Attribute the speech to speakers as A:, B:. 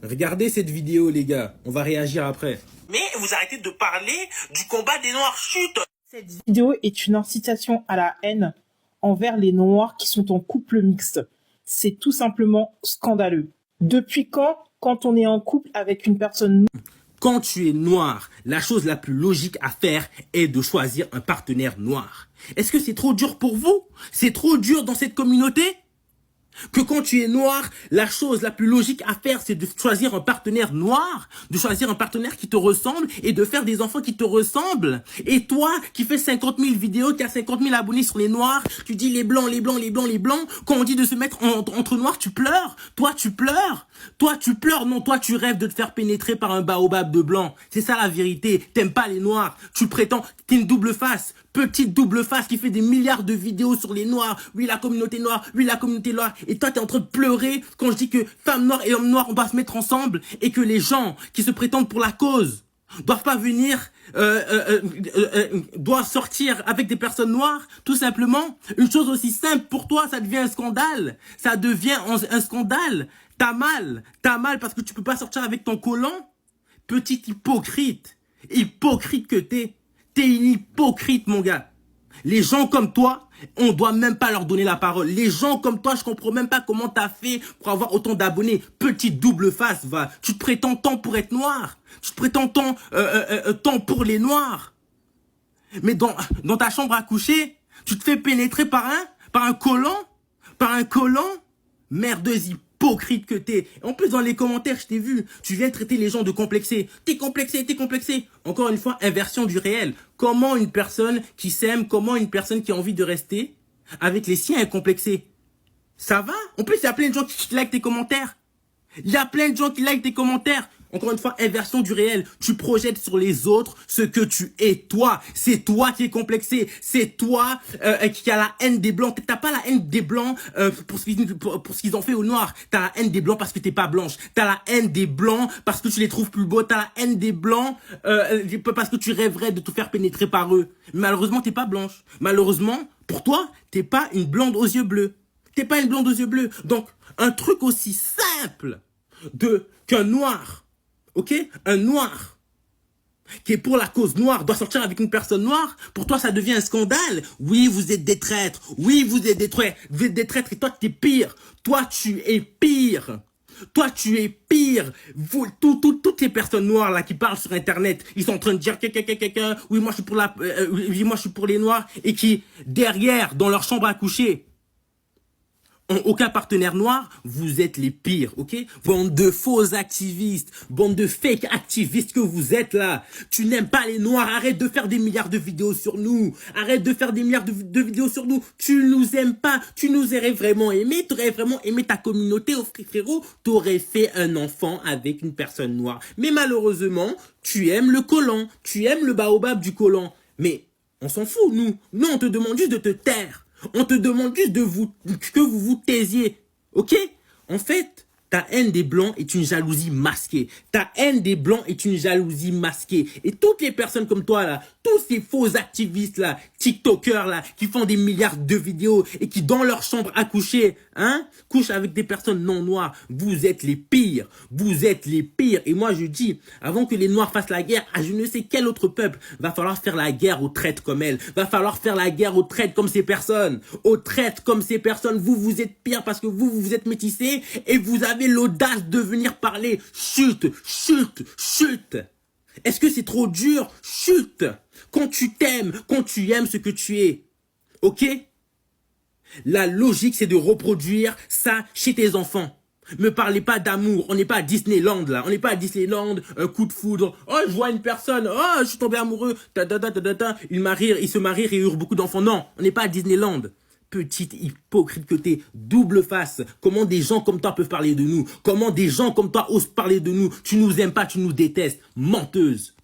A: Regardez cette vidéo, les gars. On va réagir après.
B: Mais vous arrêtez de parler du combat des Noirs. Chut!
C: Cette vidéo est une incitation à la haine envers les Noirs qui sont en couple mixte. C'est tout simplement scandaleux. Depuis quand on est en couple avec une personne...
A: Quand tu es noir, la chose la plus logique à faire est de choisir un partenaire noir. Est-ce que c'est trop dur pour vous? C'est trop dur dans cette communauté? Que quand tu es noir, la chose la plus logique à faire, c'est de choisir un partenaire noir, de choisir un partenaire qui te ressemble et de faire des enfants qui te ressemblent. Et toi, qui fais 50 000 vidéos, qui a 50 000 abonnés sur les noirs, tu dis les blancs, les blancs, les blancs, les blancs. Quand on dit de se mettre entre noirs, tu pleures. Toi, tu pleures. Toi, tu pleures. Non, toi, tu rêves de te faire pénétrer par un baobab de blanc. C'est ça la vérité. T'aimes pas les noirs. Tu prétends, t'es une double face. Petite double face qui fait des milliards de vidéos sur les noirs. Oui, la communauté noire. Oui, la communauté noire. Et toi, t'es en train de pleurer quand je dis que femmes noires et hommes noirs, on doit se mettre ensemble et que les gens qui se prétendent pour la cause doivent pas venir, doivent sortir avec des personnes noires, tout simplement. Une chose aussi simple pour toi, ça devient un scandale. Ça devient un scandale. T'as mal parce que tu peux pas sortir avec ton collant. Petit hypocrite que t'es. T'es une hypocrite, mon gars. Les gens comme toi, on doit même pas leur donner la parole. Les gens comme toi, je comprends même pas comment t'as fait pour avoir autant d'abonnés. Petite double face, va. Tu te prétends tant pour être noir. Tu te prétends tant pour les noirs. Mais dans ta chambre à coucher, tu te fais pénétrer par un collant. Merdeuse hypocrite que t'es. En plus, dans les commentaires, je t'ai vu. Tu viens traiter les gens de complexés. T'es complexé. Encore une fois, inversion du réel. Comment une personne qui s'aime, comment une personne qui a envie de rester avec les siens est complexée? Ça va? En plus, il y a plein de gens qui like tes commentaires. Encore une fois, inversion du réel. Tu projettes sur les autres ce que tu es toi. C'est toi qui es complexé. C'est toi qui a la haine des blancs. T'as pas la haine des blancs pour ce qu'ils ont fait aux noirs. T'as la haine des blancs parce que t'es pas blanche. T'as la haine des blancs parce que tu les trouves plus beaux. T'as la haine des blancs parce que tu rêverais de te faire pénétrer par eux. Mais malheureusement, t'es pas blanche. Malheureusement, pour toi, t'es pas une blonde aux yeux bleus. Donc, un truc aussi simple qu'un noir, ok? Un noir qui est pour la cause noire doit sortir avec une personne noire. Pour toi, ça devient un scandale. Oui, vous êtes des traîtres. Et toi, t'es pire. Toi, tu es pire. Toutes les personnes noires là qui parlent sur internet, ils sont en train de dire oui, moi je suis pour les noirs, et qui derrière dans leur chambre à coucher ont aucun partenaire noir. Vous êtes les pires, ok? Bande de faux activistes, bande de fake activistes que vous êtes là. Tu n'aimes pas les noirs, arrête de faire des milliards de vidéos sur nous. Tu nous aimes pas, tu nous aurais vraiment aimé, tu aurais vraiment aimé ta communauté, oh frérot, tu aurais fait un enfant avec une personne noire. Mais malheureusement, tu aimes le collant, tu aimes le baobab du collant. Mais on s'en fout, nous. Nous, on te demande juste de te taire. On te demande juste que vous vous taisiez. Ok? En fait, ta haine des blancs est une jalousie masquée. Et toutes les personnes comme toi là, tous ces faux activistes là, TikTokers là, qui font des milliards de vidéos et qui dans leur chambre à coucher, couchent avec des personnes non noires, vous êtes les pires. Et moi je dis, avant que les noirs fassent la guerre à je ne sais quel autre peuple, va falloir faire la guerre aux traîtres comme elles. Va falloir faire la guerre aux traîtres comme ces personnes. Vous êtes pires parce que vous êtes métissés et vous avez l'audace de venir parler. Chut. Est-ce que c'est trop dur? Chut. Quand tu t'aimes, quand tu aimes ce que tu es, ok? La logique, c'est de reproduire ça chez tes enfants. Me parlez pas d'amour, on n'est pas à Disneyland là, un coup de foudre. Oh, je vois une personne, oh, je suis tombé amoureux, il se marie et eurent beaucoup d'enfants. Non, on n'est pas à Disneyland. Petite hypocrite que t'es, double face. Comment des gens comme toi peuvent parler de nous? Comment des gens comme toi osent parler de nous? Tu nous aimes pas, tu nous détestes. Menteuse.